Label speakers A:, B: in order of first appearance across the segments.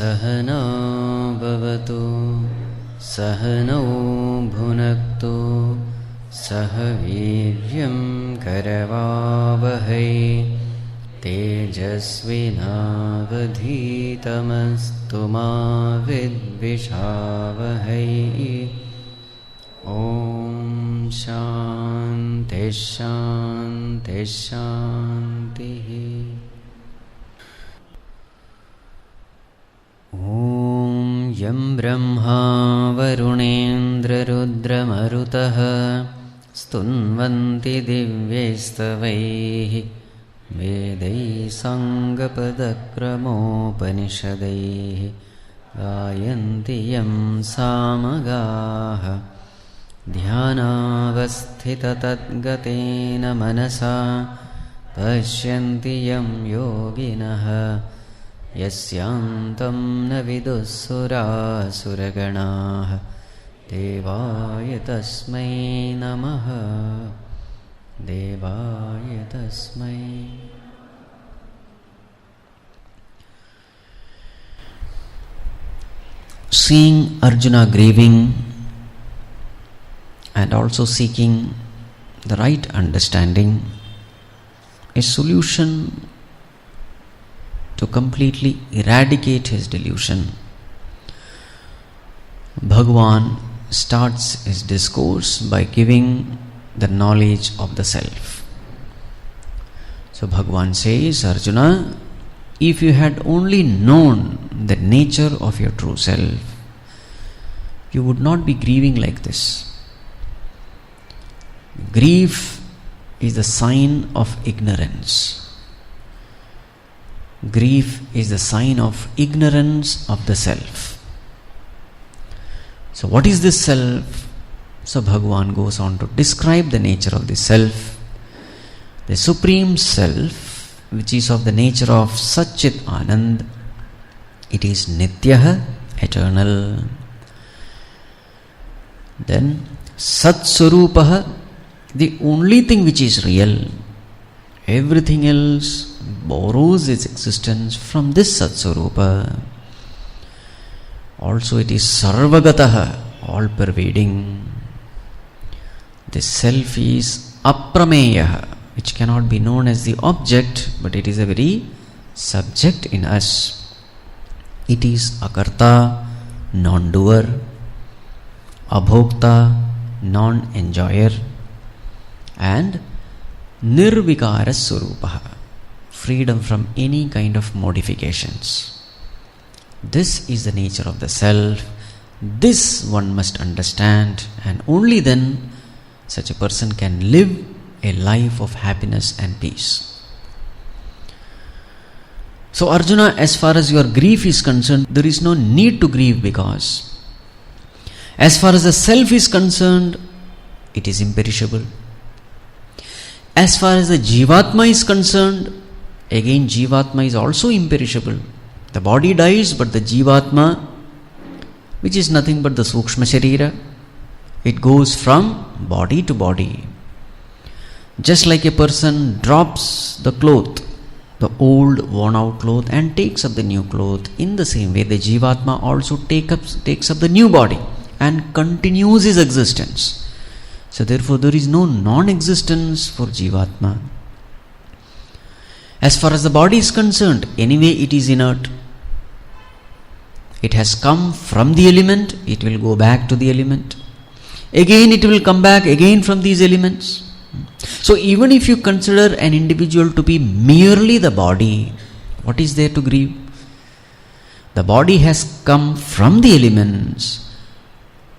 A: सहना भवतु सहनौ भुनक्तु सह वीर्यं करवावहै तेजस्विनावधीतमस्तु मा विद्विषावहै। ॐ शान्ति शान्ति शान्तिः। ॐ यं ब्रह्मा वरुणेन्द्ररुद्रमरुतः स्तुन्वन्ति दिव्यैस्तवैः वेदैः साङ्गपदक्रमोपनिषदैः गायन्ति यं सामगाः ध्यानावस्थिततद्गतेन मनसा पश्यन्ति यं योगिनः यस्यान्तं न विदुःसुरासुरगणाः देवाय तस्मै नमः देवाय तस्मै। Seeing Arjuna grieving and also seeking the right understanding, a solution to completely eradicate his delusion, Bhagavan starts his discourse by giving the knowledge of the self. So Bhagavan says, Arjuna, if you had only known the nature of your true self, you would not be grieving like this. Grief is the sign of ignorance. Grief is the sign of ignorance of the self. So what is this self? So Bhagavan goes on to describe the nature of the self. The supreme self, which is of the nature of Satchit Anand, it is Nityah, eternal. Then Sat Swarupaha, the only thing which is real. Everything else borrows its existence from this Sat Swarupa. Also it is Sarvagataha, all pervading. The self is Aprameyaha, which cannot be known as the object, but it is a very subject in us. It is Akarta, non-doer, Abhokta, non-enjoyer, and Nirvikara Swarupaha, freedom from any kind of modifications. This is the nature of the self. This one must understand, and only then such a person can live a life of happiness and peace. So Arjuna, as far as your grief is concerned, there is no need to grieve, because as far as the self is concerned, it is imperishable. As far as the Jivatma is concerned, again Jivatma is also imperishable. The body dies, but the Jivatma, which is nothing but the Sukshma Sharira, it goes from body to body. Just like a person drops the cloth, the old worn out cloth, and takes up the new cloth, in the same way the Jivatma also takes up the new body and continues his existence. So therefore there is no non-existence for Jivatma. As far as the body is concerned, anyway it is inert. It has come from the element, it will go back to the element. Again it will come back again from these elements. So even if you consider an individual to be merely the body, what is there to grieve? The body has come from the elements.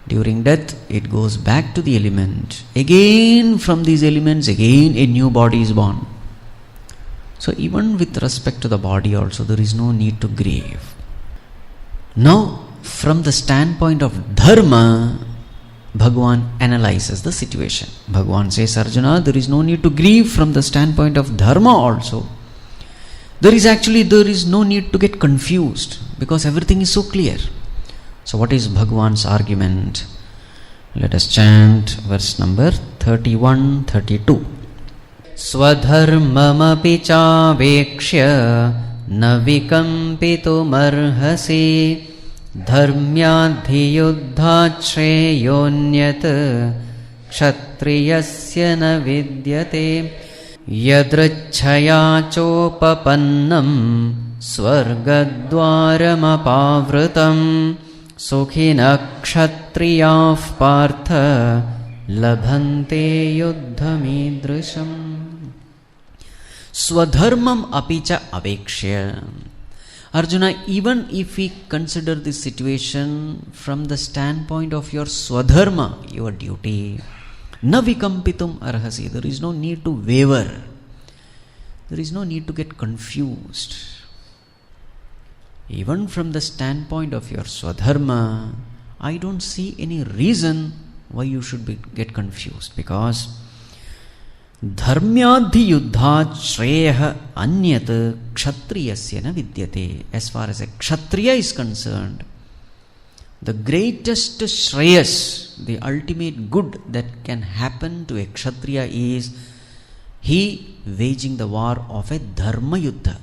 A: During death, it goes back to the element. Again from these elements, again a new body is born. So even with respect to the body also, there is no need to grieve. Now, from the standpoint of dharma, Bhagavan analyzes the situation. Bhagavan says, Arjuna, there is no need to grieve from the standpoint of dharma also. There is no need to get confused, because everything is so clear. So what is Bhagavan's argument? Let us chant verse number 31-32. Swadharmamapi chavekshya न विकम्पितुमर्हसि धर्म्याद्धियुद्धात् श्रेयोऽन्यत् क्षत्रियस्य न विद्यते यदृच्छया चोपपन्नं स्वर्गद्वारमपावृतं सुखिनः क्षत्रियाः पार्थ लभन्ते युद्धमीदृशम् Swadharmam apicha avekshya. Arjuna, even if we consider this situation from the standpoint of your swadharma, your duty, na vikampitum arhasi, there is no need to waver. There is no need to get confused. Even from the standpoint of your swadharma, I don't see any reason why you should get confused, because dharmyadhi yuddhat shreya anyat kshatriyasya na vidyate. As far as a kshatriya is concerned, the greatest shreyas, the ultimate good that can happen to a kshatriya is he waging the war of a dharma yuddha.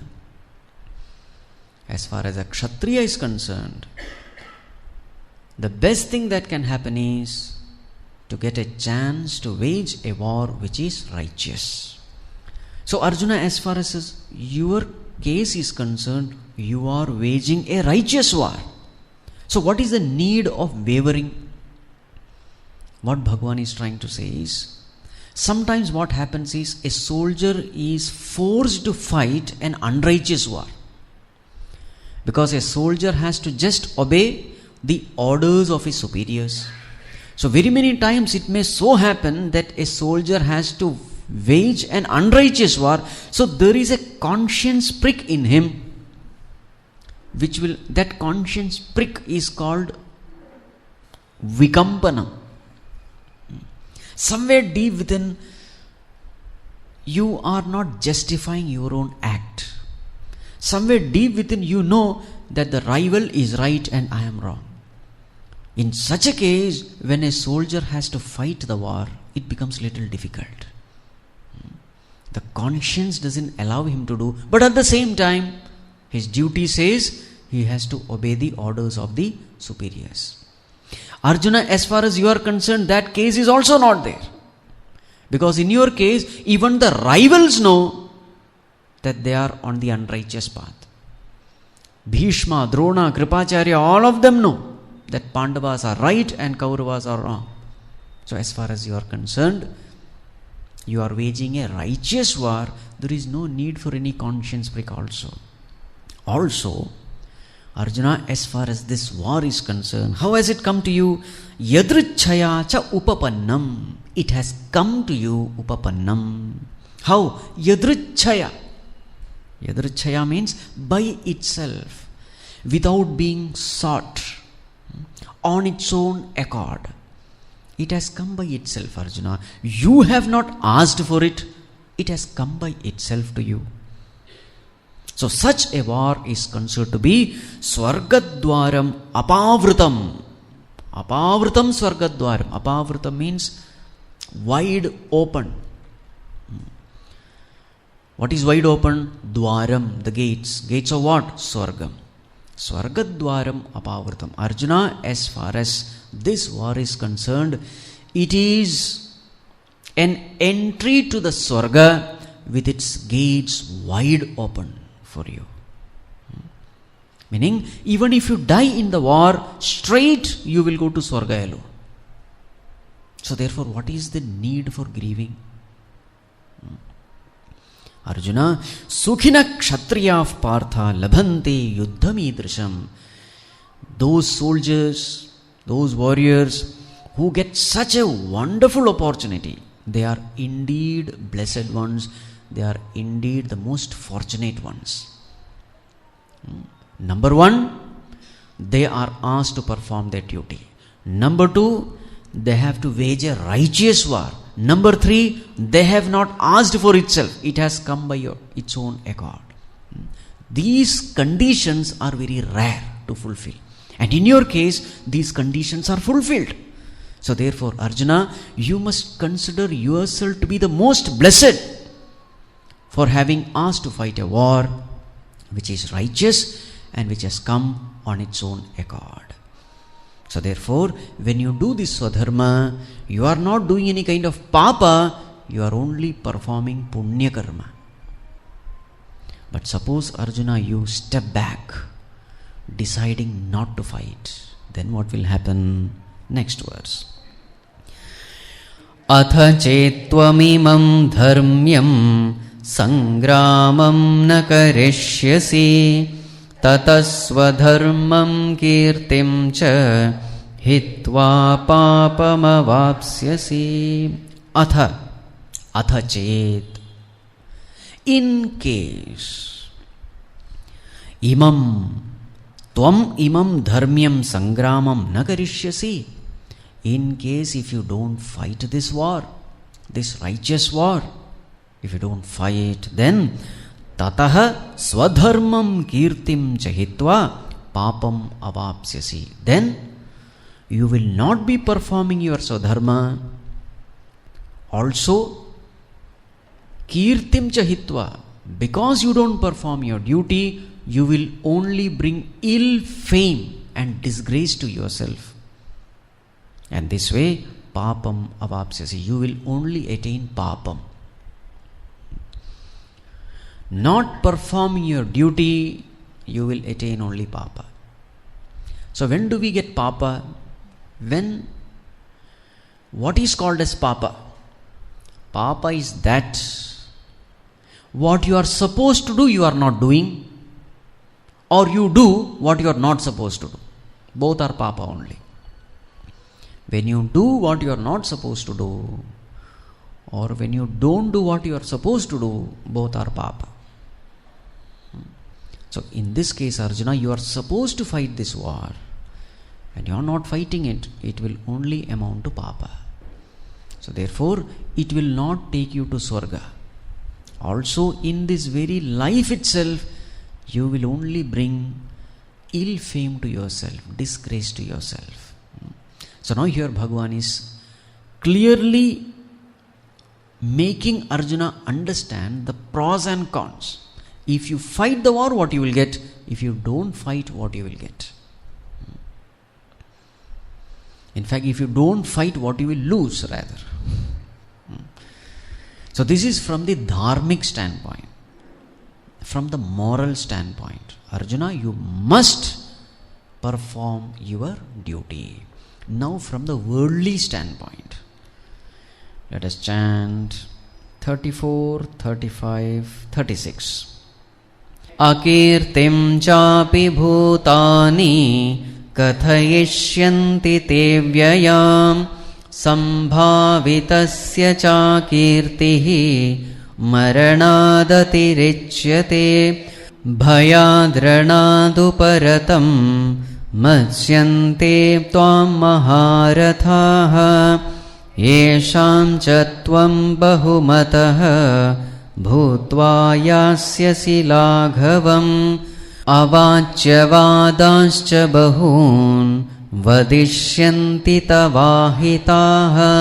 A: As far as a kshatriya is concerned, the best thing that can happen is to get a chance to wage a war which is righteous. So Arjuna, as far as your case is concerned, you are waging a righteous war. So what is the need of wavering? What Bhagavan is trying to say is, sometimes what happens is a soldier is forced to fight an unrighteous war, because a soldier has to just obey the orders of his superiors. So very many times it may so happen that a soldier has to wage an unrighteous war. So there is a conscience prick in him, that conscience prick is called vikampana. Somewhere deep within, you are not justifying your own act. Somewhere deep within, you know that the rival is right and I am wrong. In such a case, when a soldier has to fight the war, it becomes little difficult. The conscience doesn't allow him to do, but at the same time, his duty says he has to obey the orders of the superiors. Arjuna, as far as you are concerned, that case is also not there. Because in your case, even the rivals know that they are on the unrighteous path. Bhishma, Drona, Kripacharya, all of them know that Pandavas are right and Kauravas are wrong. So as far as you are concerned, you are waging a righteous war. There is no need for any conscience prick also. Also, Arjuna, as far as this war is concerned, how has it come to you? Yadrichaya cha upapannam. It has come to you upapannam. How? Yadrichaya. Yadrichaya means by itself, without being sought, on its own accord. It has come by itself, Arjuna. You have not asked for it. It has come by itself to you. So such a war is considered to be Swargadwaram Apavritam. Apavritam Swargadwaram. Apavritam means wide open. What is wide open? Dwaram, the gates. Gates of what? Swargam. Swargadwaram apavritam. Arjuna, as far as this war is concerned, it is an entry to the Swarga with its gates wide open for you. Meaning, even if you die in the war, straight you will go to Swarga alone. So therefore, what is the need for grieving? Arjuna, Sukhina Kshatriya Partha Labhante Yuddhamidrisham. Those soldiers, those warriors who get such a wonderful opportunity, they are indeed blessed ones. They are indeed the most fortunate ones. Number one, they are asked to perform their duty. Number two, they have to wage a righteous war. Number three, they have not asked for itself. It has come by its own accord. These conditions are very rare to fulfill. And in your case, these conditions are fulfilled. So therefore, Arjuna, you must consider yourself to be the most blessed for having asked to fight a war which is righteous and which has come on its own accord. So therefore, when you do this swadharma, you are not doing any kind of papa, you are only performing punya karma. But suppose Arjuna, you step back, deciding not to fight, then what will happen? Next verse. Atha chettvamimam dharmyam sangramam na karishyasi tatasvadharmam kirtim cha hitva papamavapsyasi. Atha chet, in case, tvam imam dharmyam sangramam na karishyasi, in case if you don't fight this war, this righteous war, if you don't fight, then tataha swadharmam kirtim chahitva papam avapsyasi, then you will not be performing your swadharma. Also, kirtim chahitva, because you don't perform your duty, you will only bring ill fame and disgrace to yourself. And this way, papam avapsyasi, you will only attain papam. Not performing your duty, you will attain only papa. So when do we get papa? When, what is called as papa? Papa is that what you are supposed to do, you are not doing, or you do what you are not supposed to do. Both are papa only. When you do what you are not supposed to do, or when you don't do what you are supposed to do, both are papa. So in this case, Arjuna, you are supposed to fight this war, and you are not fighting it, it will only amount to papa. So therefore, it will not take you to Swarga. Also, in this very life itself, you will only bring ill fame to yourself, disgrace to yourself. So now here Bhagavan is clearly making Arjuna understand the pros and cons. If you fight the war, what you will get. If you don't fight, what you will get. In fact, if you don't fight, what you will lose rather. So this is from the dharmic standpoint. From the moral standpoint, Arjuna, you must perform your duty. Now from the worldly standpoint, let us chant 34, 35, 36. Akirtim chapi bhutani kathayishyanti te vyayam sambhavitasya cha kirtihi maranadatirichyate bhayadranaduparatam matsyante tvam maharathaha yesham cha tvam bahumatah bhutva yasyasi laghavam avachyavadascha bahun vadishyanti tavahitaha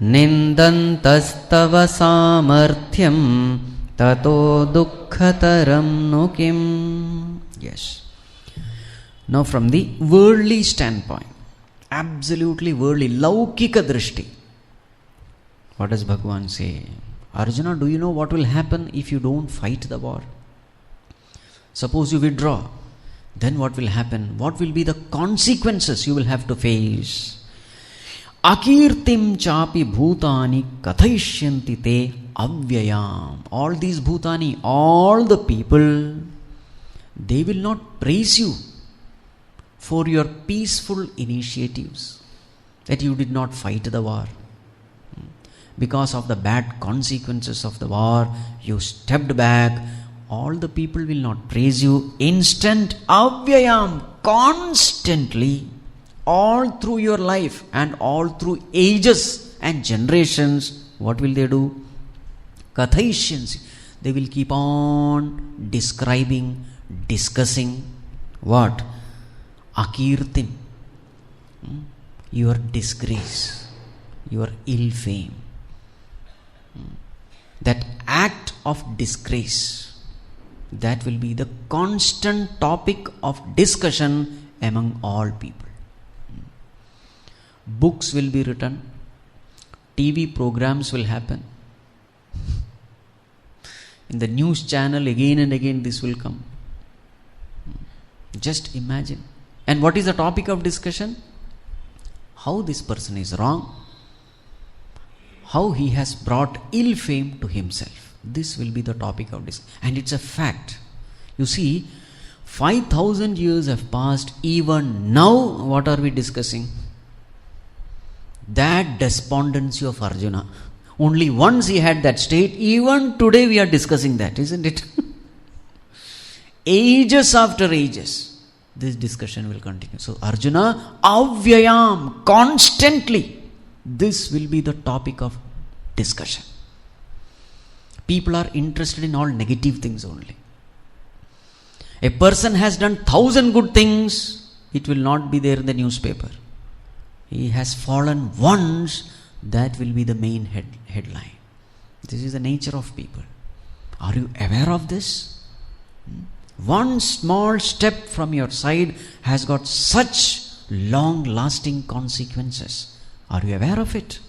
A: nindantastava samarthyam tato dukkhataram nukim. Yes. Now from the worldly standpoint, absolutely worldly, laukika drishti, what does Bhagavan say? Arjuna, do you know what will happen if you don't fight the war? Suppose you withdraw, then what will happen? What will be the consequences you will have to face? Akirtim chapi bhutani kathayishyanti te avyayam. All these bhutani, all the people, they will not praise you for your peaceful initiatives, that you did not fight the war. Because of the bad consequences of the war, you stepped back. All the people will not praise you. Instant avyayam, constantly, all through your life and all through ages and generations, what will they do? Kathayishyansi. They will keep on describing, discussing what? Akirtim. Your disgrace, your ill fame. That act of disgrace, That will be the constant topic of discussion among all people. Books will be written, TV programs will happen. In the news channel, again and again this will come. Just imagine. And what is the topic of discussion? How this person is wrong, how he has brought ill fame to himself. This will be the topic of discussion. And it's a fact. You see, 5,000 years have passed. Even now, what are we discussing? That despondency of Arjuna. Only once he had that state. Even today we are discussing that, isn't it? Ages after ages, this discussion will continue. So Arjuna, avyayam, constantly, this will be the topic of discussion. People are interested in all negative things only. A person has done 1,000 good things, it will not be there in the newspaper. He has fallen once, that will be the main headline. This is the nature of people. Are you aware of this? One small step from your side has got such long-lasting consequences. Are you aware of it?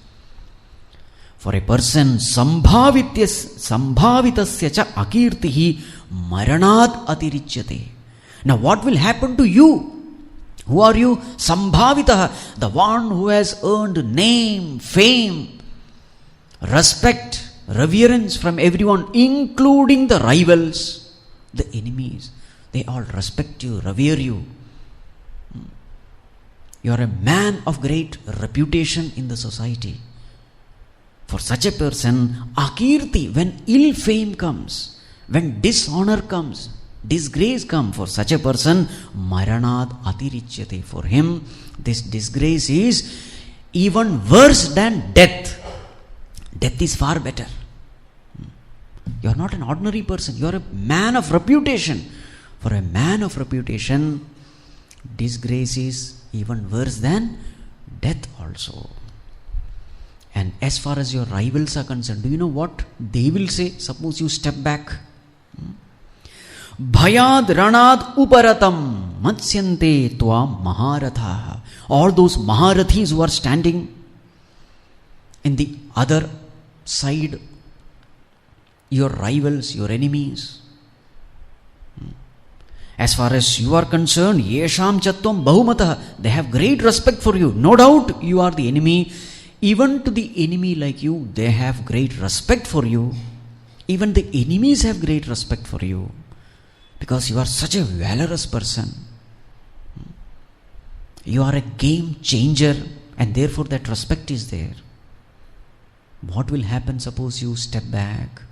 A: For a person, sambhavitasya cha akirtihi maranad atirichyate. Now what will happen to you? Who are you? Sambhavitah, the one who has earned name, fame, respect, reverence from everyone, including the rivals, the enemies. They all respect you, revere you. You are a man of great reputation in the society. For such a person, akirti, when ill fame comes, when dishonor comes, disgrace comes, for such a person, maranad atirichyate. For him, this disgrace is even worse than death. Death is far better. You are not an ordinary person. You are a man of reputation. For a man of reputation, disgrace is even worse than death also. And as far as your rivals are concerned, do you know what they will say? Suppose you step back. Bhayad ranad uparatam matsyante tvam maharatha. All those maharathis who are standing in the other side, your rivals, your enemies, as far as you are concerned, yesham chatvam bahumata, they have great respect for you. No doubt you are the enemy. Even to the enemy like you, they have great respect for you. Even the enemies have great respect for you, because you are such a valorous person. You are a game changer, and therefore that respect is there. What will happen suppose you step back?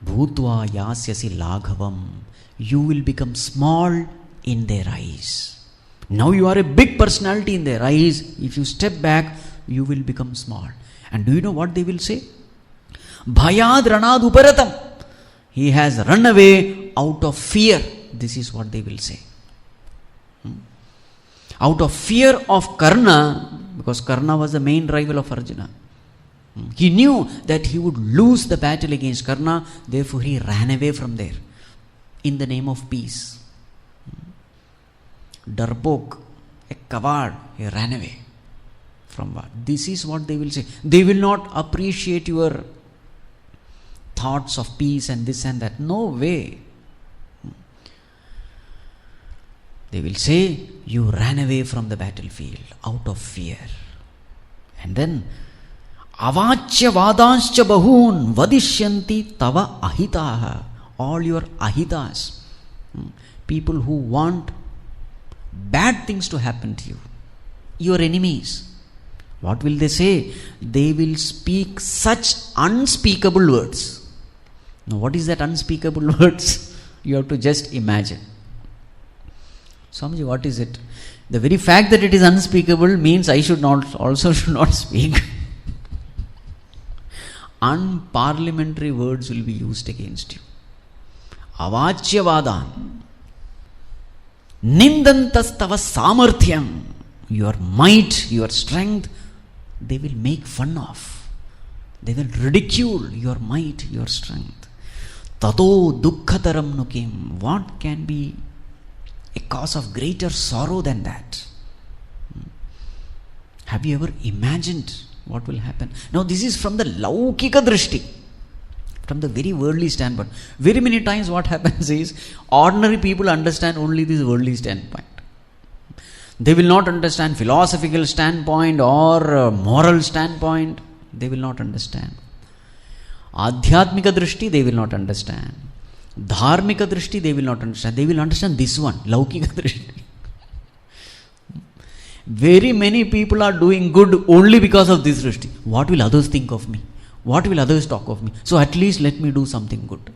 A: Bhutva yasyasi laghavam. You will become small in their eyes. Now you are a big personality in their eyes. If you step back, you will become small. And do you know what they will say? Bhayad ranad uparatam. He has run away out of fear. This is what they will say. Out of fear of Karna, because Karna was the main rival of Arjuna. He knew that he would lose the battle against Karna, therefore he ran away from there in the name of peace. Darpok, a coward, he ran away from war. This is what they will say. They will not appreciate your thoughts of peace and this and that. No way. They will say, you ran away from the battlefield out of fear. And then, avachya vadanscha bahun vadishyanti tava ahitaha. All your ahitas, people who want bad things to happen to you, your enemies, what will they say? They will speak such unspeakable words. Now what is that unspeakable words? You have to just imagine. Swamiji, what is it? The very fact that it is unspeakable means I should not speak. Unparliamentary words will be used against you. Avachya vadan. Nindantas tava samarthyam. Your might, your strength, they will make fun of. They will ridicule your might, your strength. Tato dukkataram nukim. What can be a cause of greater sorrow than that? Have you ever imagined what will happen? Now this is from the laukika drishti, from the very worldly standpoint. Very many times what happens is, ordinary people understand only this worldly standpoint. They will not understand philosophical standpoint or moral standpoint. They will not understand. Adhyatmika drishti they will not understand. Dharmika drishti they will not understand. They will understand this one, laukika drishti. Very many people are doing good only because of this drishti. What will others think of me? What will others talk of me? So at least let me do something good.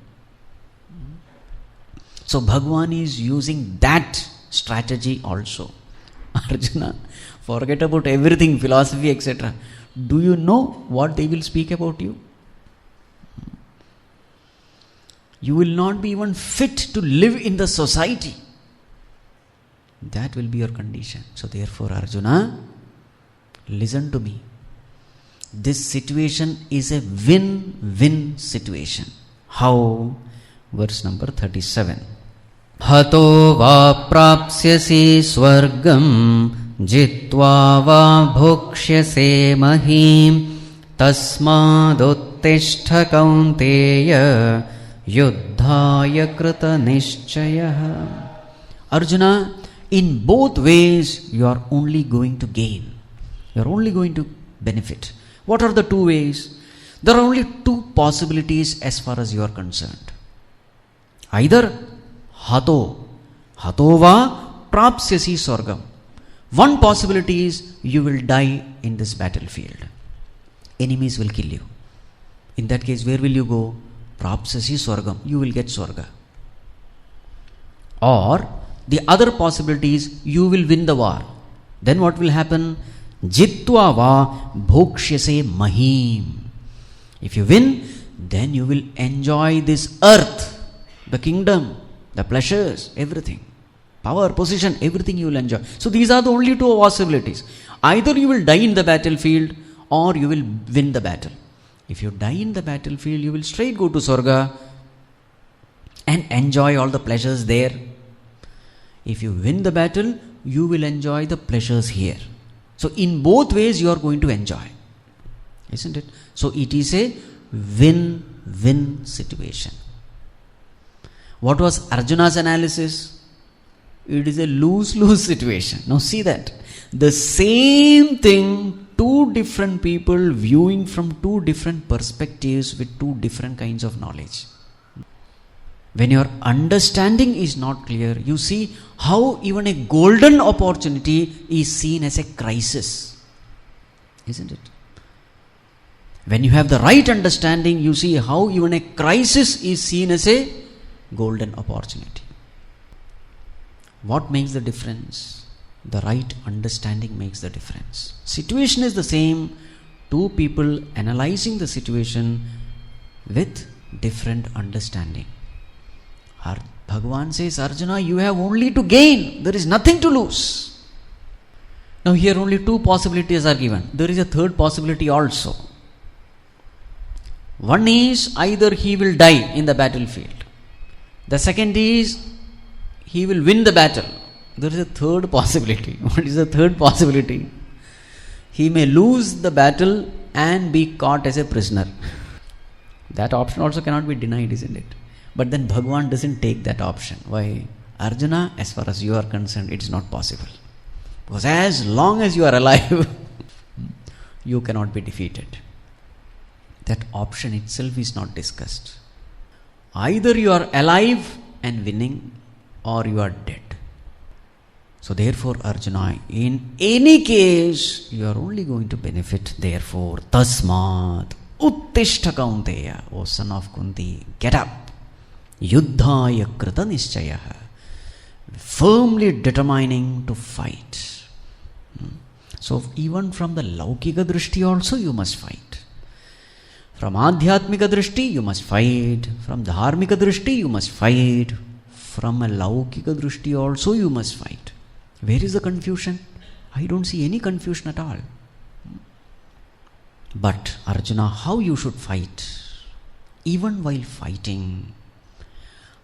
A: So Bhagwan is using that strategy also. Arjuna, forget about everything, philosophy, etc. Do you know what they will speak about you? You will not be even fit to live in the society. That will be your condition. So therefore, Arjuna, listen to me. This situation is a win-win situation. How? Verse number 37. Hato va prapsyasi swargam jitva va bhokshyase mahim tasmaduttishta kaunteya yuddhaya krita nishchayah. Arjuna, in both ways you are only going to gain. You are only going to benefit. What are the two ways? There are only two possibilities as far as you are concerned. Either hato va prapsyasi swargam. One possibility is you will die in this battlefield. Enemies will kill you. In that case, where will you go? Prapsyasi swargam. You will get swarga. Or the other possibility is you will win the war. Then what will happen? Jitva va bhokshyase mahim. If you win, then you will enjoy this earth, the kingdom, the pleasures, everything. Power, position, everything you will enjoy. So these are the only two possibilities. Either you will die in the battlefield or you will win the battle. If you die in the battlefield, you will straight go to Swarga and enjoy all the pleasures there. If you win the battle, you will enjoy the pleasures here. So in both ways you are going to enjoy. Isn't it? So it is a win-win situation. What was Arjuna's analysis? It is a lose-lose situation. Now see that. The same thing, two different people viewing from two different perspectives with two different kinds of knowledge. When your understanding is not clear, you see how even a golden opportunity is seen as a crisis. Isn't it? When you have the right understanding, you see how even a crisis is seen as a golden opportunity. What makes the difference? The right understanding makes the difference. Situation is the same, two people analyzing the situation with different understanding. Bhagavan says, Arjuna, you have only to gain. There is nothing to lose. Now here only two possibilities are given. There is a third possibility also. One is either he will die in the battlefield. The second is he will win the battle. There is a third possibility. What is the third possibility? He may lose the battle and be caught as a prisoner. That option also cannot be denied, isn't it? But then Bhagavan doesn't take that option. Why? Arjuna, as far as you are concerned, it is not possible. Because as long as you are alive, you cannot be defeated. That option itself is not discussed. Either you are alive and winning, or you are dead. So therefore, Arjuna, in any case, you are only going to benefit. Therefore, tasmat uttishta kaunteya, O son of Kunti, get up. Yuddhaya krita nishchayah, firmly determining to fight. So even from the laukika drishti also you must fight. From adhyatmika drishti you must fight. From dharmika drishti you must fight. From a laukika drishti also you must fight. Where is the confusion? I don't see any confusion at all. But Arjuna, how you should fight? Even while fighting,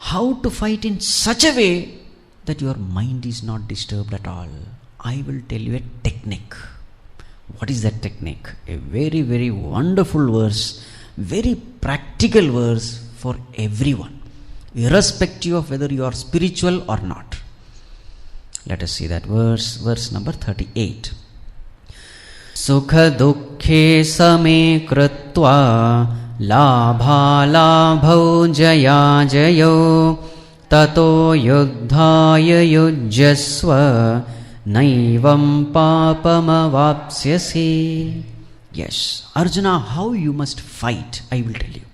A: How to fight in such a way that your mind is not disturbed at all? I will tell you a technique. What is that technique? A very, very wonderful verse, very practical verse for everyone, irrespective of whether you are spiritual or not. Let us see that verse number 38. Sukha dukkhe same krutva labha labhau jaya jayo tato yuddhaya yujjasva naivam papamavapsyasi. Yes, Arjuna, how you must fight, I will tell you.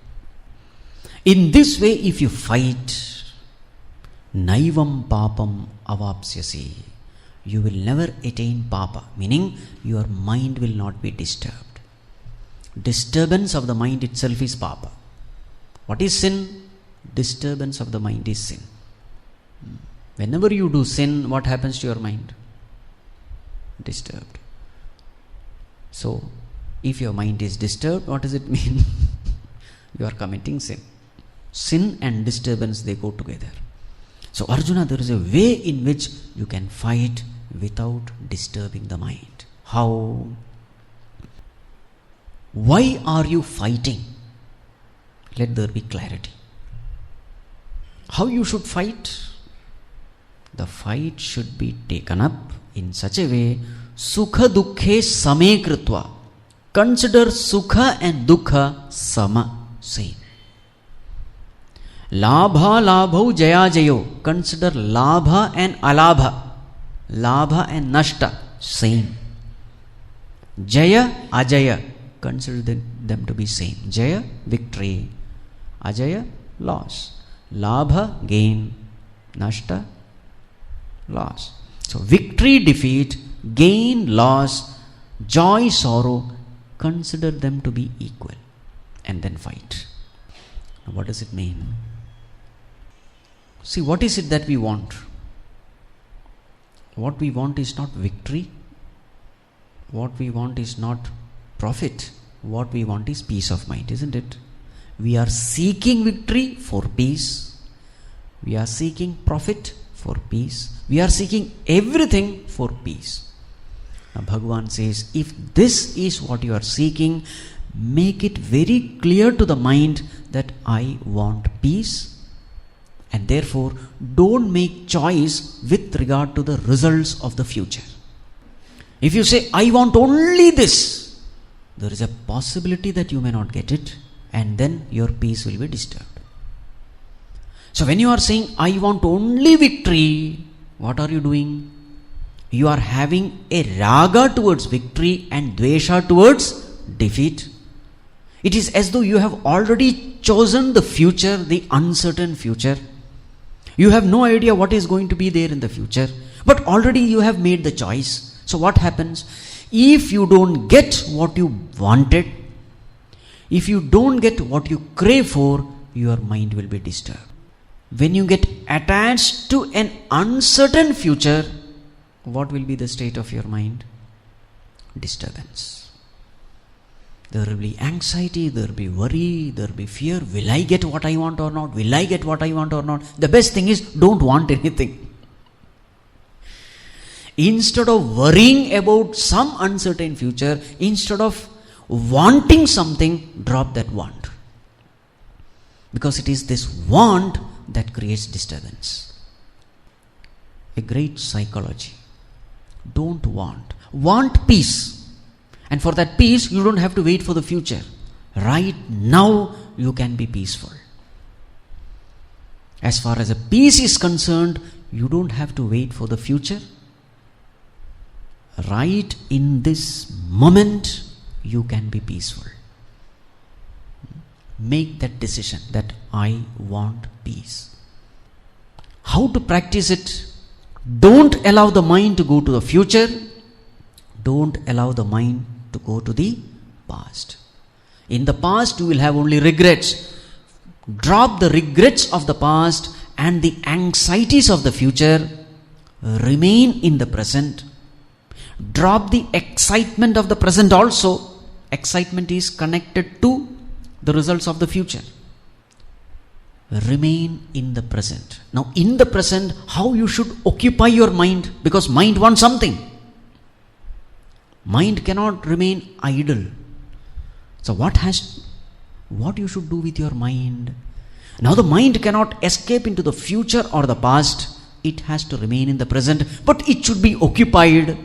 A: In this way, if you fight, naivam papam avapsyasi, you will never attain papa, meaning your mind will not be disturbed. Disturbance of the mind itself is papa. What is sin? Disturbance of the mind is sin. Whenever you do sin, what happens to your mind? Disturbed. So, if your mind is disturbed, what does it mean? You are committing sin. Sin and disturbance, they go together. So, Arjuna, there is a way in which you can fight without disturbing the mind. How? Why are you fighting? Let there be clarity. How you should fight? The fight should be taken up in such a way, sukha dukkhe same krutva. Consider sukha and dukkha sama, same. Labha labhau jaya jayo. Consider labha and alabha. Labha and nashta, same. Jaya, ajaya. Consider them to be same. Jaya, victory. Ajaya, loss. Labha, gain. Nashta, loss. So, victory, defeat, gain, loss, joy, sorrow, consider them to be equal and then fight. Now, what does it mean? See, what is it that we want? What we want is not victory. What we want is not profit. What we want is peace of mind, isn't it? We are seeking victory for peace. We are seeking profit for peace. We are seeking everything for peace. Now Bhagavan says, if this is what you are seeking, make it very clear to the mind that I want peace, and therefore don't make choice with regard to the results of the future. If you say, I want only this, there is a possibility that you may not get it, and then your peace will be disturbed. So when you are saying, I want only victory, what are you doing? You are having a raga towards victory and dvesha towards defeat. It is as though you have already chosen the future, the uncertain future. You have no idea what is going to be there in the future, but already you have made the choice. So what happens? If you don't get what you wanted, if you don't get what you crave for, your mind will be disturbed. When you get attached to an uncertain future, what will be the state of your mind? Disturbance. There will be anxiety, there will be worry, there will be fear. Will I get what I want or not? Will I get what I want or not? The best thing is, don't want anything. Instead of worrying about some uncertain future, instead of wanting something, drop that want. Because it is this want that creates disturbance. A great psychology. Don't want. Want peace. And for that peace, you don't have to wait for the future. Right now, you can be peaceful. As far as a peace is concerned, you don't have to wait for the future. Right in this moment, you can be peaceful. Make that decision that I want peace. How to practice it? Don't allow the mind to go to the future. Don't allow the mind to go to the past. In the past, you will have only regrets. Drop the regrets of the past and the anxieties of the future. Remain in the present. Drop the excitement of the present also. Excitement is connected to the results of the future. remain in the present. Now, in the present, how you should occupy your mind, because mind wants something. Mind cannot remain idle. So what you should do with your mind? Now the mind cannot escape into the future or the past. It has to remain in the present, but it should be occupied.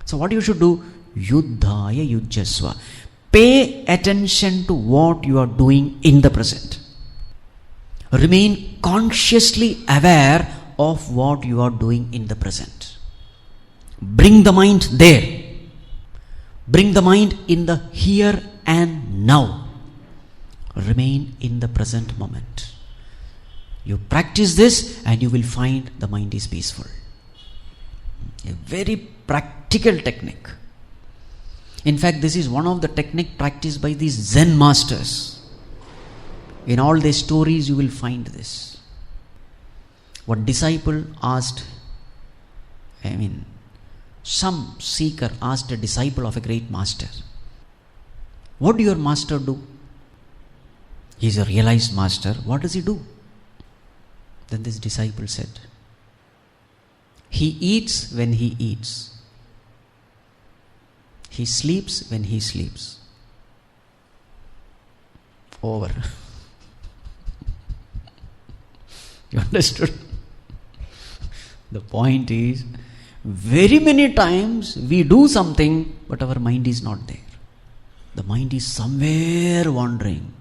A: So what you should do? Yuddhaya yujjasva. Pay attention to what you are doing in the present. Remain consciously aware of what you are doing in the present. Bring the mind there. Bring the mind in the here and now. Remain in the present moment. You practice this and you will find the mind is peaceful. A very practical technique. In fact, this is one of the technique practiced by these Zen masters. In all their stories you will find this. One disciple asked, some seeker asked a disciple of a great master, what do your master do? He is a realized master. What does he do? Then this disciple said, he eats when he eats. He sleeps when he sleeps. Over. You understood? The point is, very many times we do something, but our mind is not there. The mind is somewhere wandering,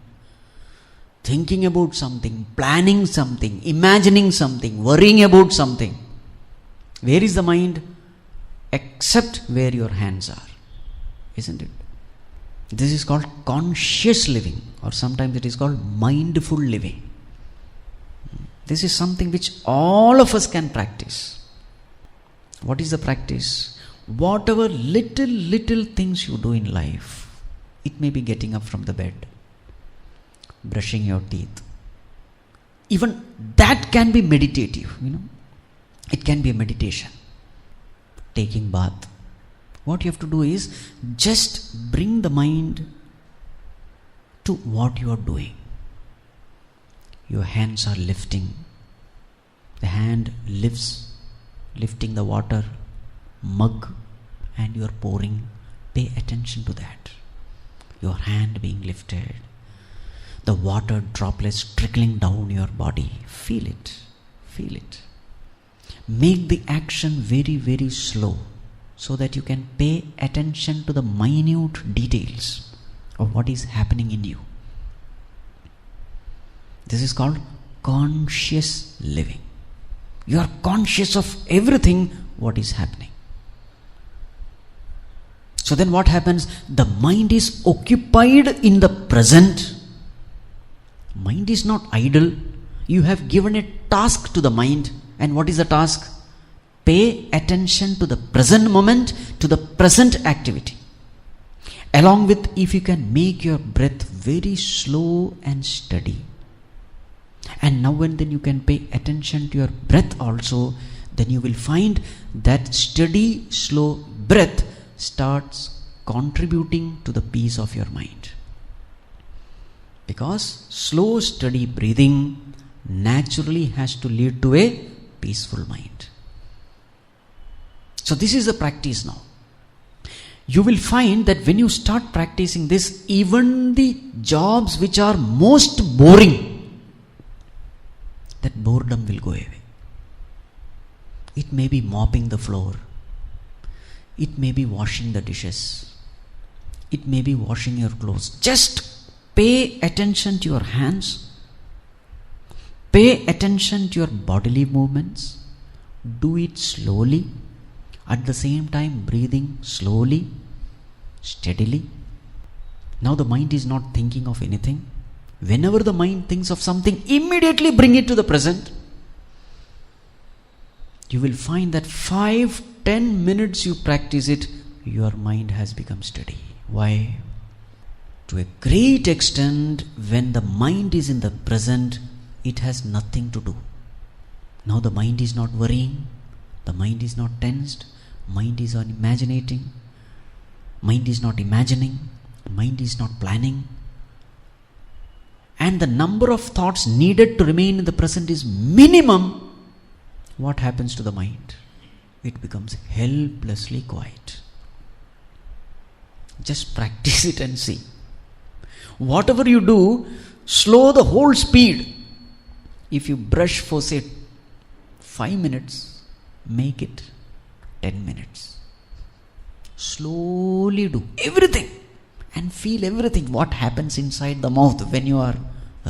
A: thinking about something, planning something, imagining something, worrying about something. Where is the mind? Except where your hands are. Isn't it? This is called conscious living, or sometimes it is called mindful living. This is something which all of us can practice. What is the practice? Whatever little things you do in life, it may be getting up from the bed, brushing your teeth. Even that can be meditative, It can be a meditation. Taking bath. What you have to do is just bring the mind to what you are doing. Your hands are lifting. The hand lifting the water mug, and you are pouring. Pay attention to that. Your hand being lifted. The water droplets trickling down your body. Feel it. Feel it. Make the action very, very slow, so that you can pay attention to the minute details of what is happening in you. This is called conscious living. You are conscious of everything what is happening. So then what happens? The mind is occupied in the present. Mind is not idle. You have given a task to the mind. And what is the task? Pay attention to the present moment, to the present activity. Along with, if you can make your breath very slow and steady. And now and then you can pay attention to your breath also. Then you will find that steady, slow breath starts contributing to the peace of your mind. Because slow, steady breathing naturally has to lead to a peaceful mind. So this is the practice now. You will find that when you start practicing this, even the jobs which are most boring, that boredom will go away. It may be mopping the floor. It may be washing the dishes. It may be washing your clothes. Just pay attention to your hands. Pay attention to your bodily movements. Do it slowly. At the same time, breathing slowly, steadily. Now the mind is not thinking of anything. Whenever the mind thinks of something, immediately bring it to the present. You will find that 5-10 minutes you practice it, your mind has become steady. Why? To a great extent, when the mind is in the present, it has nothing to do. Now the mind is not worrying, the mind is not tensed, mind is not imagining, mind is not planning. and the number of thoughts needed to remain in the present is minimum, what happens to the mind? It becomes helplessly quiet. Just practice it and see. Whatever you do, slow the whole speed. If you brush for say 5 minutes, make it 10 minutes. Slowly do everything and feel everything. What happens inside the mouth when you are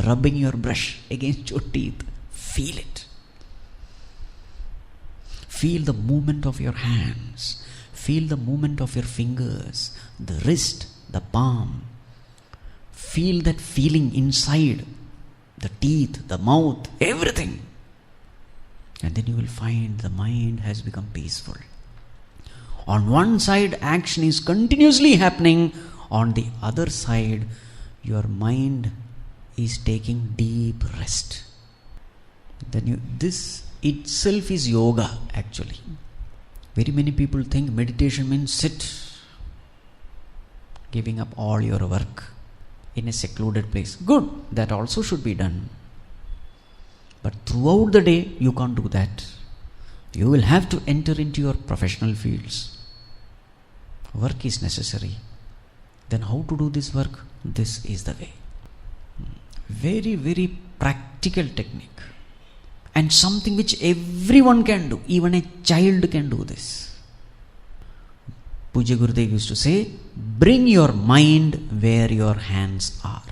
A: rubbing your brush against your teeth. Feel it. Feel the movement of your hands. Feel the movement of your fingers, the wrist, the palm. Feel that feeling inside the teeth, the mouth, everything. And then you will find the mind has become peaceful. On one side, action is continuously happening. On the other side, your mind is taking deep rest. Then this itself is yoga actually. Very many people think meditation means sit, giving up all your work in a secluded place. Good, that also should be done. But throughout the day, you can't do that. You will have to enter into your professional fields. Work is necessary. Then how to do this work? This is the way. Very, very practical technique. And something which everyone can do. Even a child can do this. Pujya Gurudev used to say, bring your mind where your hands are.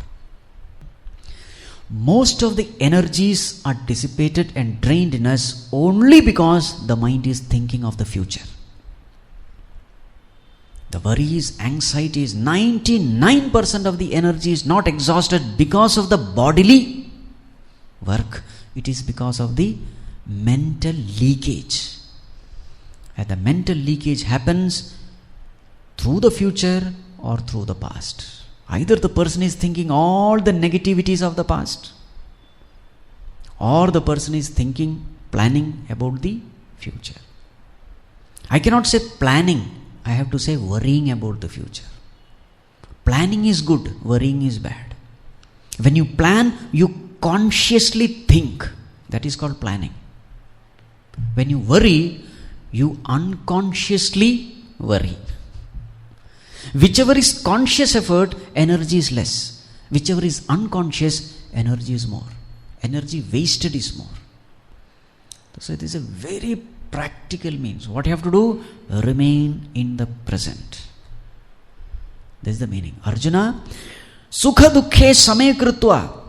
A: Most of the energies are dissipated and drained in us only because the mind is thinking of the future. The worries, anxieties, 99% of the energy is not exhausted because of the bodily work. It is because of the mental leakage. And the mental leakage happens through the future or through the past. Either the person is thinking all the negativities of the past, or the person is thinking, planning about the future. I cannot say planning, I have to say worrying about the future. Planning is good, worrying is bad. When you plan, you consciously think. That is called planning. When you worry, you unconsciously worry. Whichever is conscious effort, energy is less. Whichever is unconscious, energy is more. Energy wasted is more. So it is a very practical means. What you have to do? Remain in the present. This is the meaning. Arjuna, sukha dukkhe same krutva.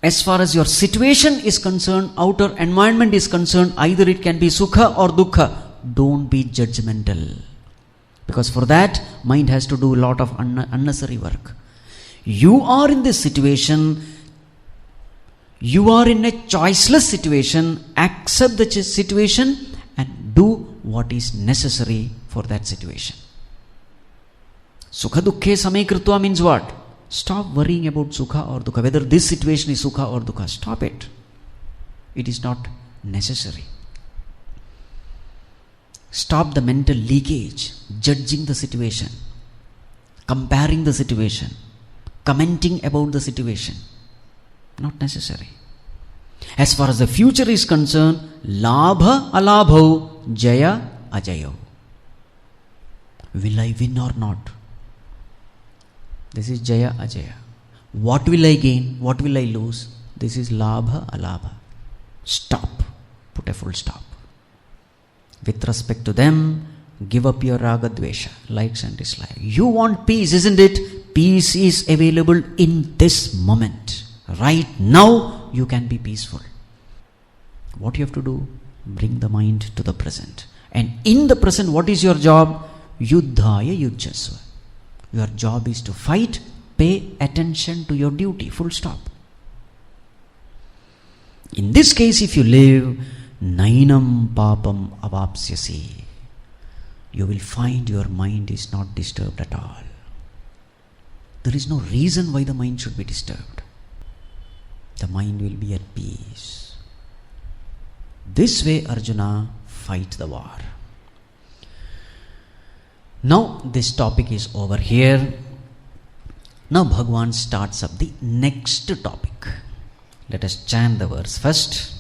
A: As far as your situation is concerned, outer environment is concerned, either it can be sukha or dukkha. Don't be judgmental. Because for that, mind has to do a lot of unnecessary work. You are in this situation, you are in a choiceless situation, accept the situation and do what is necessary for that situation. Sukha dukkhe same krutva means what? Stop worrying about sukha or dukkha. Whether this situation is sukha or dukkha, stop it. It is not necessary. Stop the mental leakage, judging the situation, comparing the situation, commenting about the situation. Not necessary. As far as the future is concerned, labha alabho, jaya ajayo. Will I win or not? This is jaya ajaya. What will I gain? What will I lose? This is labha alabha. Stop. Put a full stop. With respect to them, give up your raga dvesha, likes and dislikes. You want peace, isn't it? Peace is available in this moment. Right now, you can be peaceful. What you have to do? Bring the mind to the present. And in the present, what is your job? Yuddhaya yujjasva. Your job is to fight, pay attention to your duty, full stop. In this case, if you live, nainam papam avapsyasi, you will find your mind is not disturbed at all. There is no reason why the mind should be disturbed. The mind will be at peace. This way, Arjuna, fight the war. Now, this topic is over here. Now Bhagavan starts up the next topic. Let us chant the verse first.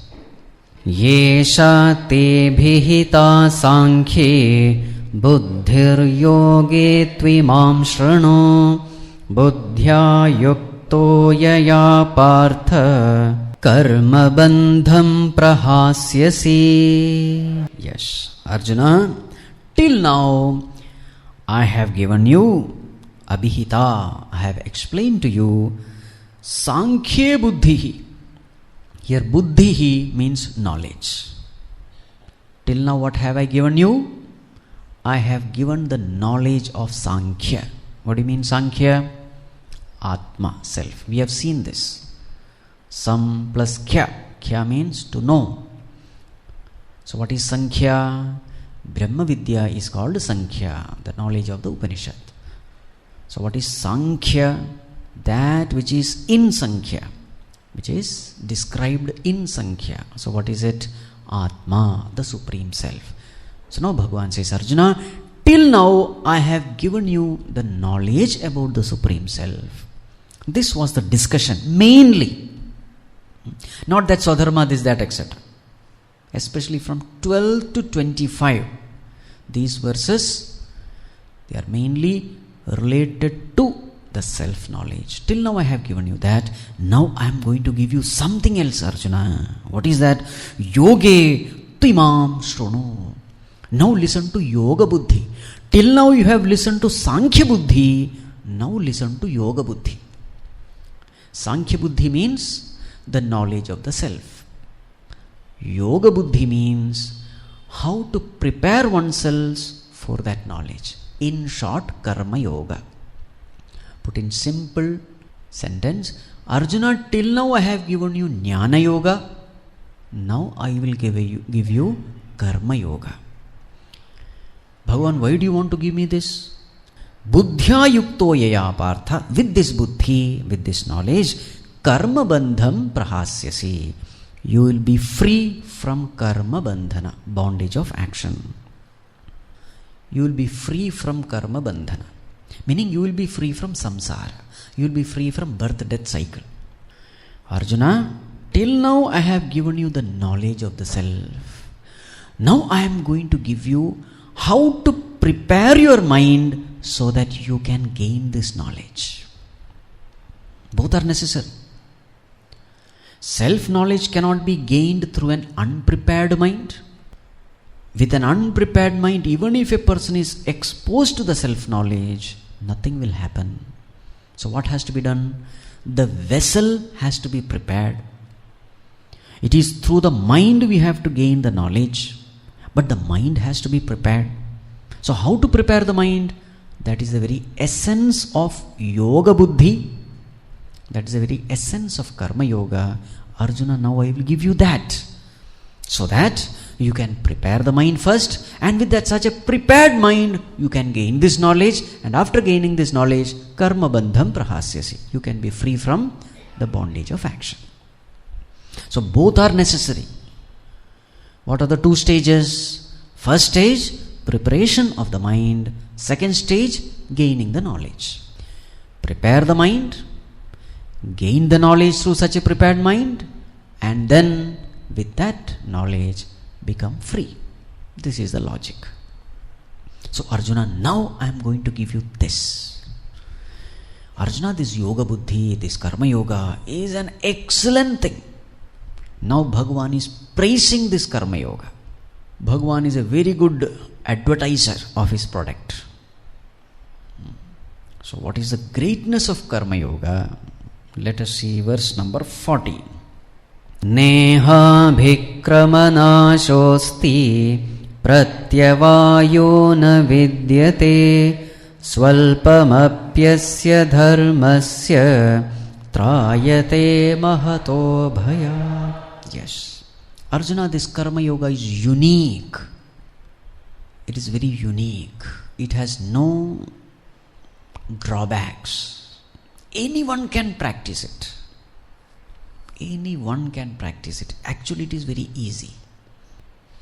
A: Yesha te bhihita sankhye buddhir-yoge tvimam shranu buddhya yukto yaya partha karma bandham prahasyasi. Yes, Arjuna, till now I have given you abhihita, I have explained to you sankhye buddhihi. Here buddhihi means knowledge. Till now what have I given you? I have given the knowledge of Sankhya. What do you mean Sankhya? Atma, self. We have seen this. Sam plus kya. Kya means to know. So what is Sankhya? Brahma Vidya is called Sankhya, the knowledge of the Upanishad. So what is Sankhya? That which is in Sankhya, which is described in Sankhya. So what is it? Atma, the Supreme Self. So now Bhagavan says, Arjuna, till now I have given you the knowledge about the Supreme Self. This was the discussion, mainly. Not that Swadharma, this, that, etc. Especially from 12 to 25. These verses, they are mainly related to the self-knowledge. Till now I have given you that. Now I am going to give you something else, Arjuna. What is that? Yoge timam shrunu. Now listen to Yoga Buddhi. Till now you have listened to Sankhya Buddhi. Now listen to Yoga Buddhi. Sankhya Buddhi means the knowledge of the self. Yoga Buddhi means how to prepare oneself for that knowledge. In short, Karma Yoga. Put in simple sentence, Arjuna, till now I have given you Jnana Yoga. Now I will give you Karma Yoga. Bhagavan, why do you want to give me this? Buddhya yukto yaya partha. With this buddhi, with this knowledge, karma bandham prahasyasi. You will be free from karma bandhana, bondage of action. You will be free from karma bandhana. Meaning you will be free from samsara. You will be free from birth, death cycle. Arjuna, till now I have given you the knowledge of the self. Now I am going to give you how to prepare your mind so that you can gain this knowledge. Both are necessary. Self-knowledge cannot be gained through an unprepared mind. With an unprepared mind, even if a person is exposed to the self-knowledge, nothing will happen. So what has to be done? The vessel has to be prepared. It is through the mind we have to gain the knowledge, but the mind has to be prepared. So how to prepare the mind? That is the very essence of Yoga Buddhi. That is the very essence of Karma Yoga. Arjuna, now I will give you that, so that you can prepare the mind first, and with that such a prepared mind, you can gain this knowledge, and after gaining this knowledge, karma bandham prahasyasi. You can be free from the bondage of action. So both are necessary. What are the two stages? First stage, preparation of the mind. Second stage, gaining the knowledge. Prepare the mind, gain the knowledge through such a prepared mind, and then with that knowledge become free. This is the logic. So Arjuna, now I am going to give you this. Arjuna, this Yoga Buddhi, this Karma Yoga is an excellent thing. Now Bhagavan is praising this Karma Yoga. Bhagavan is a very good advertiser of his product. So what is the greatness of Karma Yoga? Let us see verse number 40. Neha bhikramanashosti pratyavayo na vidyate swalpamapyasya dharmasya trayate mahato bhaya. Yes. Arjuna, this Karma Yoga is unique. It is very unique. It has no drawbacks. Anyone can practice it. Anyone can practice it. Actually, it is very easy.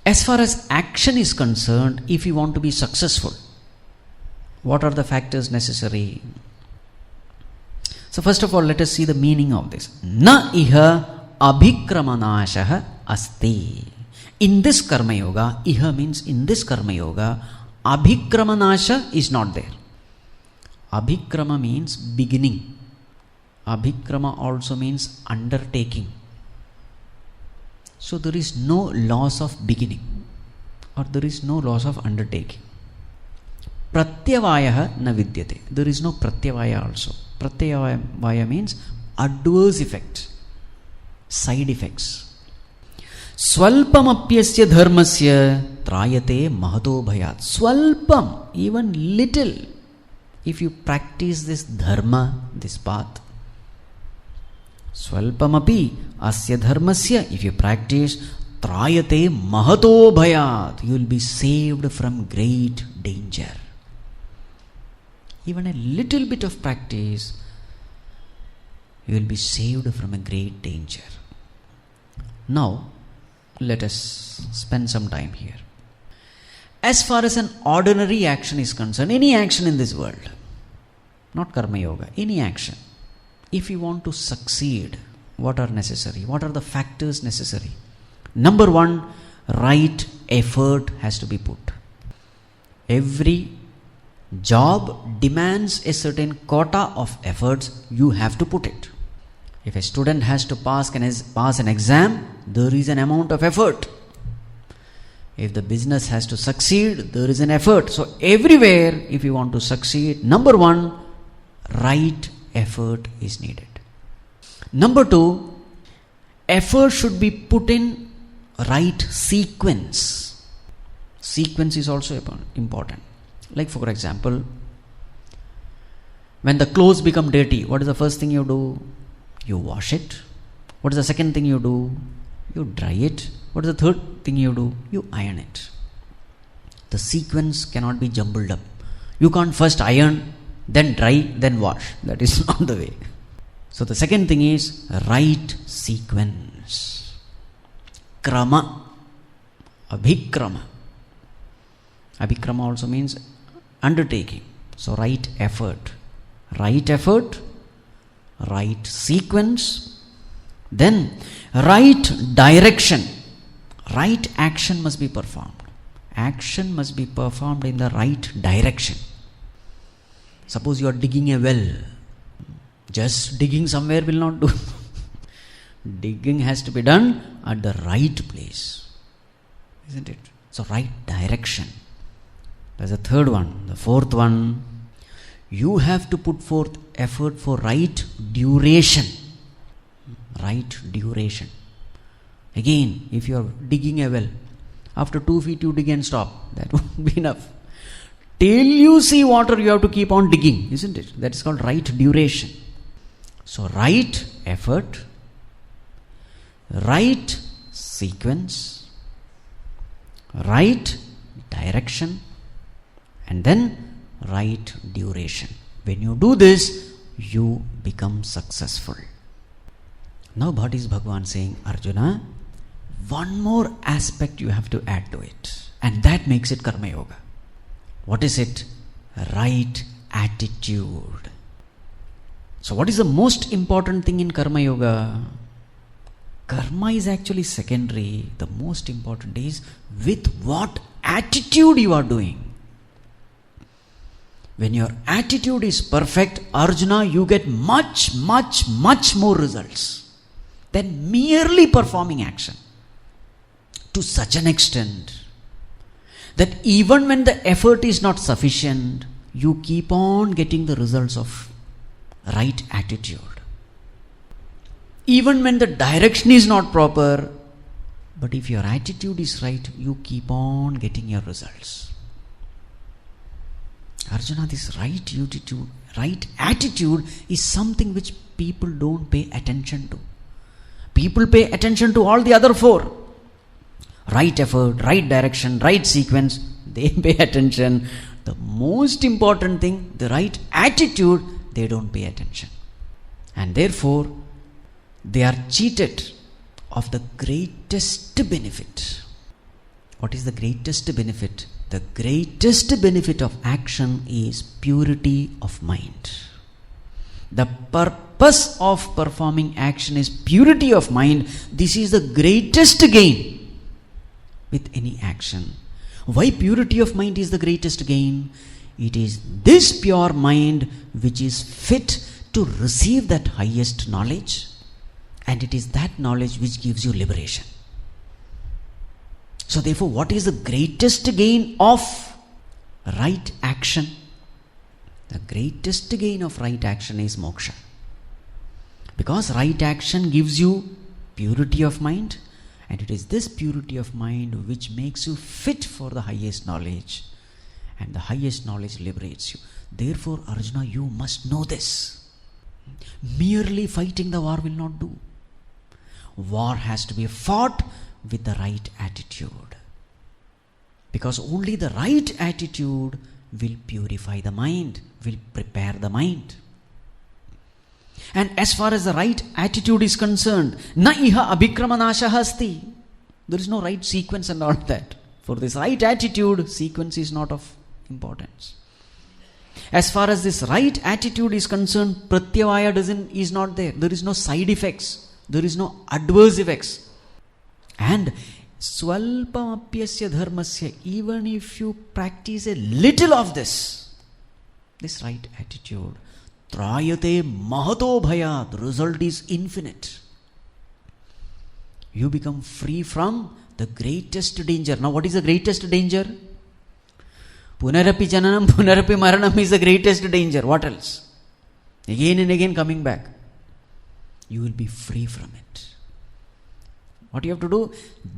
A: As far as action is concerned, if you want to be successful, what are the factors necessary? So first of all, let us see the meaning of this. Na iha abhikramanashah asti. In this karma yoga, iha means in this karma yoga, abhikramanasha is not there. Abhikrama means beginning. Abhikrama also means undertaking. So there is no loss of beginning, or there is no loss of undertaking. Pratyavaya na vidyate. There is no pratyavaya also. Pratyavaya means adverse effect, side effects. Swalpamapyasya dharmasya trayate mahato bhayat. Swalpam, even little, if you practice this dharma, this path. Swalpamapi asya dharmasya, if you practice, trayate mahato bhayat, you will be saved from great danger. Even a little bit of practice, you will be saved from a great danger. Now, let us spend some time here. As far as an ordinary action is concerned, any action in this world, not karma yoga, any action, if you want to succeed, what are necessary? What are the factors necessary? Number one, right effort has to be put. Every job demands a certain quota of efforts, you have to put it. If a student has to pass an exam, there is an amount of effort. If the business has to succeed, there is an effort. So everywhere, if you want to succeed, number one, right effort is needed. Number two, effort should be put in right sequence. Sequence is also important. Like for example, when the clothes become dirty, what is the first thing you do? You wash it. What is the second thing you do? You dry it. What is the third thing you do? You iron it. The sequence cannot be jumbled up. You can't first iron, then dry, then wash. That is not the way. So the second thing is right sequence. Krama. Abhikrama. Abhikrama also means undertaking. So right effort. Right effort, right sequence, then right direction. Right action must be performed. Action must be performed in the right direction. Suppose you are digging a well. Just digging somewhere will not do. Digging has to be done at the right place. Isn't it? So right direction. That's the third one. The fourth one, you have to put forth effort for right duration. Right duration. Again, if you are digging a well, after 2 feet you dig and stop. That won't be enough. Till you see water, you have to keep on digging, isn't it? That is called right duration. So right effort, right sequence, right direction, and then right duration. When you do this, you become successful. Now what is Bhagavan saying? Arjuna, one more aspect you have to add to it, and that makes it Karma Yoga. What is it? Right attitude. So what is the most important thing in Karma Yoga? Karma is actually secondary. The most important is with what attitude you are doing. When your attitude is perfect, Arjuna, you get much more results than merely performing action. To such an extent that even when the effort is not sufficient, you keep on getting the results of right attitude. Even when the direction is not proper, but if your attitude is right, you keep on getting your results. Arjuna, this right attitude is something which people don't pay attention to. People pay attention to all the other four. Right effort, right direction, right sequence, they pay attention. The most important thing, the right attitude, they don't pay attention. And therefore, they are cheated of the greatest benefit. What is the greatest benefit? The greatest benefit of action is purity of mind. The purpose of performing action is purity of mind. This is the greatest gain with any action. Why purity of mind is the greatest gain? It is this pure mind which is fit to receive that highest knowledge, and it is that knowledge which gives you liberation. So therefore, what is the greatest gain of right action? The greatest gain of right action is moksha. Because right action gives you purity of mind, and it is this purity of mind which makes you fit for the highest knowledge, and the highest knowledge liberates you. Therefore, Arjuna, you must know this. Merely fighting the war will not do. War has to be fought with the right attitude. Because only the right attitude will purify the mind, will prepare the mind. And as far as the right attitude is concerned, na iha abhikramanasha asti. There is no right sequence and all that. For this right attitude, sequence is not of importance. As far as this right attitude is concerned, pratyavaya is not there. There is no side effects. There is no adverse effects. And swalpamapyasya dharmasya, even if you practice a little of this right attitude, trayate mahato bhaya, the result is infinite. You become free from the greatest danger. Now what is the greatest danger? Punarapi jananam, punarapi maranam is the greatest danger. What else? Again and again coming back. You will be free from it. What you have to do?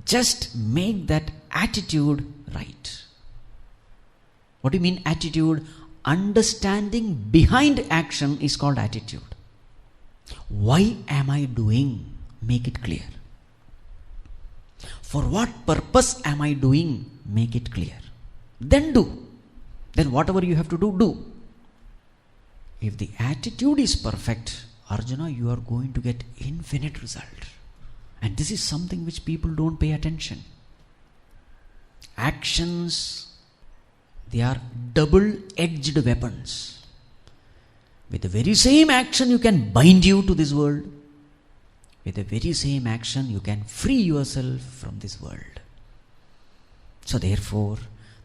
A: Just make that attitude right. What do you mean attitude? Understanding behind action is called attitude. Why am I doing? Make it clear. For what purpose am I doing? Make it clear. Then do. Then whatever you have to do, do. If the attitude is perfect, Arjuna, you are going to get infinite result. And this is something which people don't pay attention. Actions, they are double-edged weapons. With the very same action, you can bind you to this world. With the very same action, you can free yourself from this world. So therefore,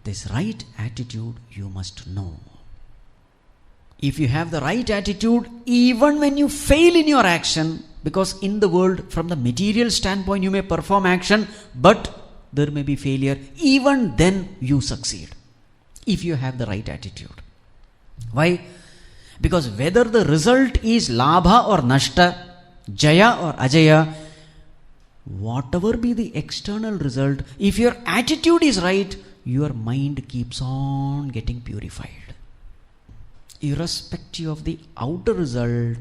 A: this right attitude you must know. If you have the right attitude, even when you fail in your action, because in the world, from the material standpoint, you may perform action, but there may be failure, even then you succeed. If you have the right attitude. Why? Because whether the result is labha or nashta, jaya or ajaya, whatever be the external result, if your attitude is right, your mind keeps on getting purified. Irrespective of the outer result,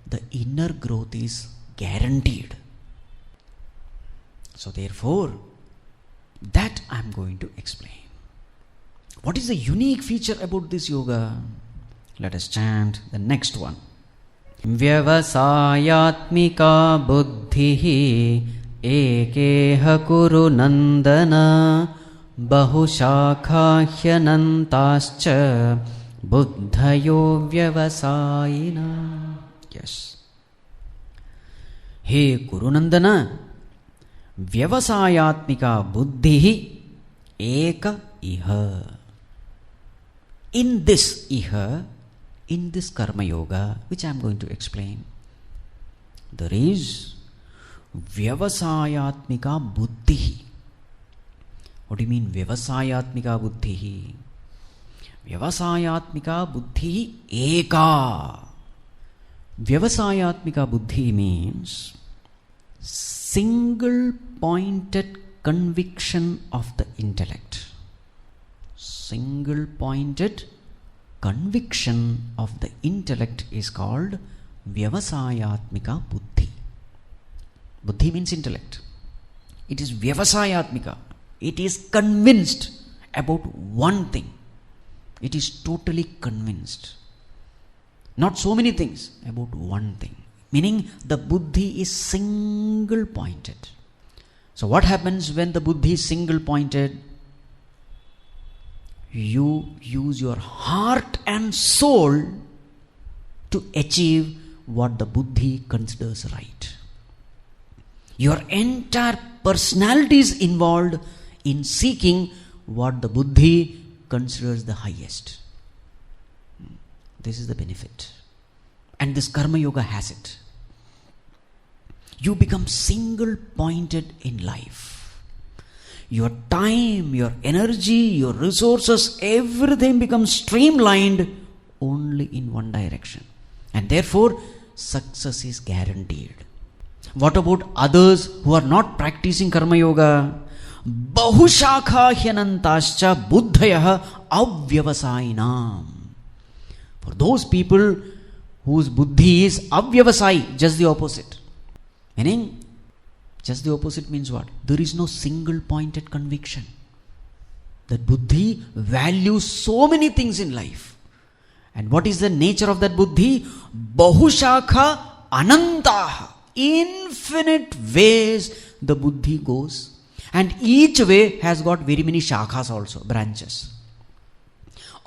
A: the inner growth is guaranteed. So therefore, that I am going to explain. What is the unique feature about this yoga? Let us chant the next one. Vyavasayatmika buddhihi ekeha kuru nandana bahushakahyanantascha buddhayo vyavasayina. Yes. He Kurunandana, vyavasayatmika buddhihi eka iha. In this iha, in this karma yoga, which I am going to explain, there is vyavasayatmika buddhihi. What do you mean vyavasayatmika buddhihi? Vyavasayatmika buddhihi eka. Vyavasayatmika buddhi means single pointed conviction of the intellect. Single pointed conviction of the intellect is called vyavasayatmika buddhi. Buddhi means intellect. It is vyavasayatmika. It is convinced about one thing. It is totally convinced. Not so many things, about one thing. Meaning the buddhi is single pointed. So what happens when the buddhi is single pointed? You use your heart and soul to achieve what the buddhi considers right. Your entire personality is involved in seeking what the buddhi considers the highest. This is the benefit. And this karma yoga has it. You become single pointed in life. Your time, your energy, your resources, everything becomes streamlined only in one direction. And therefore, success is guaranteed. What about others who are not practicing karma yoga? Bahushakha hyanantascha buddhayah avyavasainam. For those people whose buddhi is avyavasai, just the opposite. Meaning, just the opposite means what? There is no single pointed conviction. That buddhi values so many things in life. And what is the nature of that buddhi? Bahushakha anantaha. Infinite ways the buddhi goes. And each way has got very many shakhas also, branches.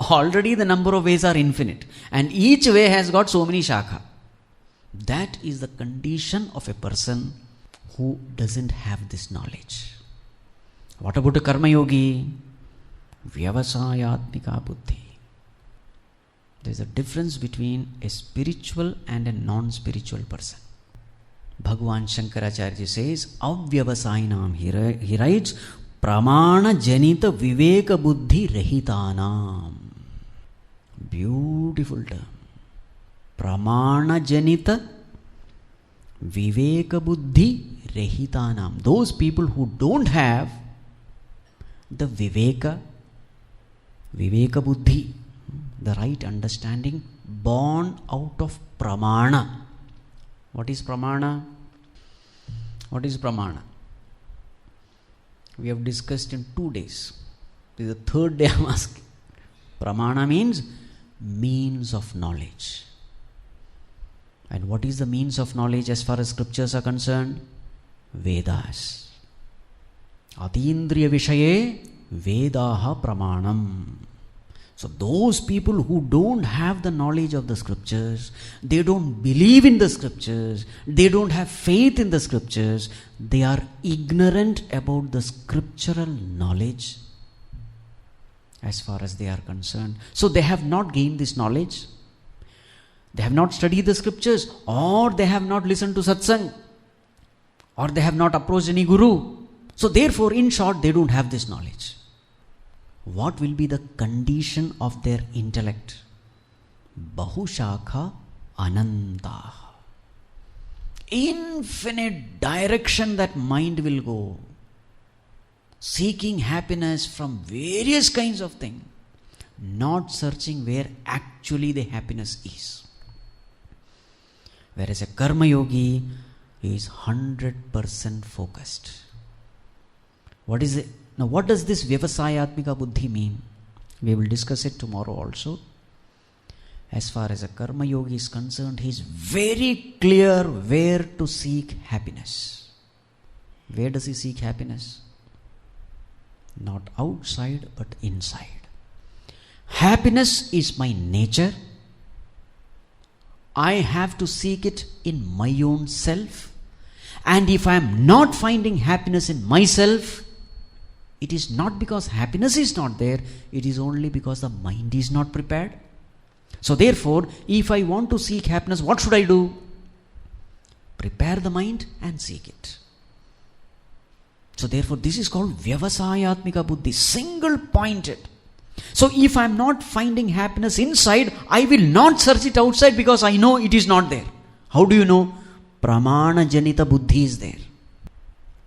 A: Already the number of ways are infinite. And each way has got so many shakha. That is the condition of a person who doesn't have this knowledge. What about a karma yogi? Vyavasayatmika buddhi. There is a difference between a spiritual and a non-spiritual person. Bhagavan Shankaracharya says, Avyavasainam, he writes, Pramana janita viveka buddhi rahitanam. Beautiful term. Pramana janita viveka buddhi rahitanam. Those people who don't have the viveka buddhi, the right understanding, born out of pramana. What is pramana? What is pramana? We have discussed in 2 days. This is the third day I am asking. Pramana means means of knowledge. And what is the means of knowledge as far as scriptures are concerned? Vedas. Atindriya vishaye vedaha pramanam. So those people who don't have the knowledge of the scriptures, they don't believe in the scriptures, they don't have faith in the scriptures, they are ignorant about the scriptural knowledge as far as they are concerned. So they have not gained this knowledge. They have not studied the scriptures, or they have not listened to satsang, or they have not approached any guru. So therefore, in short, they don't have this knowledge. What will be the condition of their intellect? Bahushakha ananta. Infinite direction that mind will go, seeking happiness from various kinds of things, not searching where actually the happiness is. Whereas a karma yogi is 100% focused. What is it? Now, what does this Vyavasayatmika buddhi mean? We will discuss it tomorrow also. As far as a karma yogi is concerned, he is very clear where to seek happiness. Where does he seek happiness? Not outside, but inside. Happiness is my nature. I have to seek it in my own self. And if I am not finding happiness in myself, it is not because happiness is not there, it is only because the mind is not prepared. So therefore, if I want to seek happiness, what should I do? Prepare the mind and seek it. So therefore, this is called Vyavasayatmika buddhi, single pointed. So if I am not finding happiness inside, I will not search it outside because I know it is not there. How do you know? Pramana janita buddhi is there.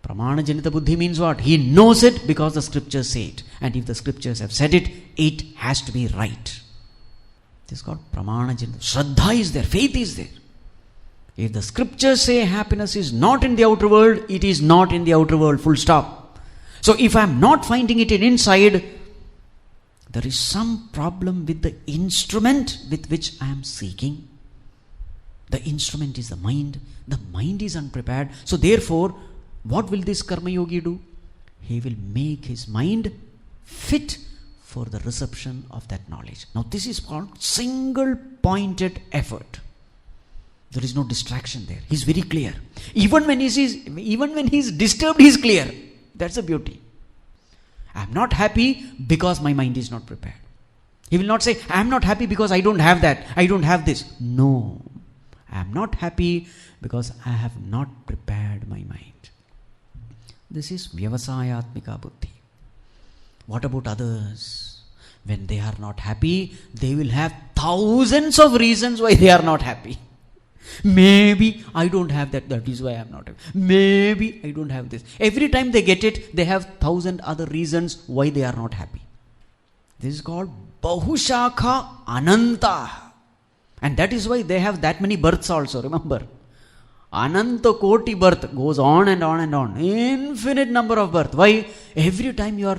A: Pramana janita buddhi means what? He knows it because the scriptures say it. And if the scriptures have said it, it has to be right. This is called pramana janita. Shraddha is there, faith is there. If the scriptures say happiness is not in the outer world, it is not in the outer world, full stop. So if I am not finding it inside, there is some problem with the instrument with which I am seeking. The instrument is the mind. The mind is unprepared. So therefore, what will this karma yogi do? He will make his mind fit for the reception of that knowledge. Now this is called single pointed effort. There is no distraction there. He's very clear. Even when he's disturbed, he's clear. That's the beauty. I'm not happy because my mind is not prepared. He will not say, I'm not happy because I don't have that, I don't have this. No. I'm not happy because I have not prepared my mind. This is Vyavasayatmika Buddhi. What about others? When they are not happy, they will have thousands of reasons why they are not happy. Maybe I don't have that, that is why I am not happy. Maybe I don't have this. Every time they get it, they have 1,000 other reasons why they are not happy. This is called Bahushakha Ananta. And that is why they have that many births also, remember. Ananta Koti birth goes on and on and on. Infinite number of birth. Why? Every time you are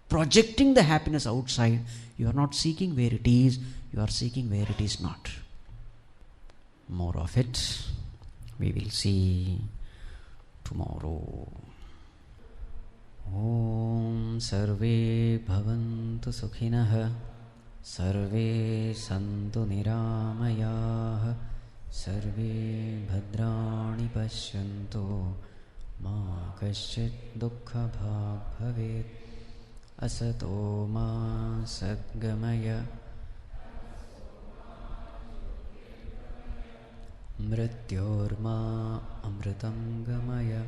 A: projecting the happiness outside, you are not seeking where it is, you are seeking where it is not. More of it we will see tomorrow. Om Sarve Bhavantu Sukhinah Sarve Santu Niramayah Sarve Bhadrani Pashyantu Ma Kaschit Dukkha Bhag Bhavet Asato Ma Sadgamaya Mrityorma Amritam Gamaya.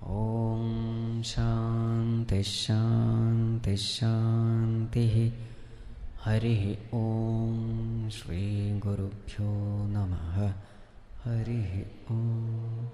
A: Om Shanti Shanti Shanti. Hari Om Shri Gurubhyo Namaha. Hari Om.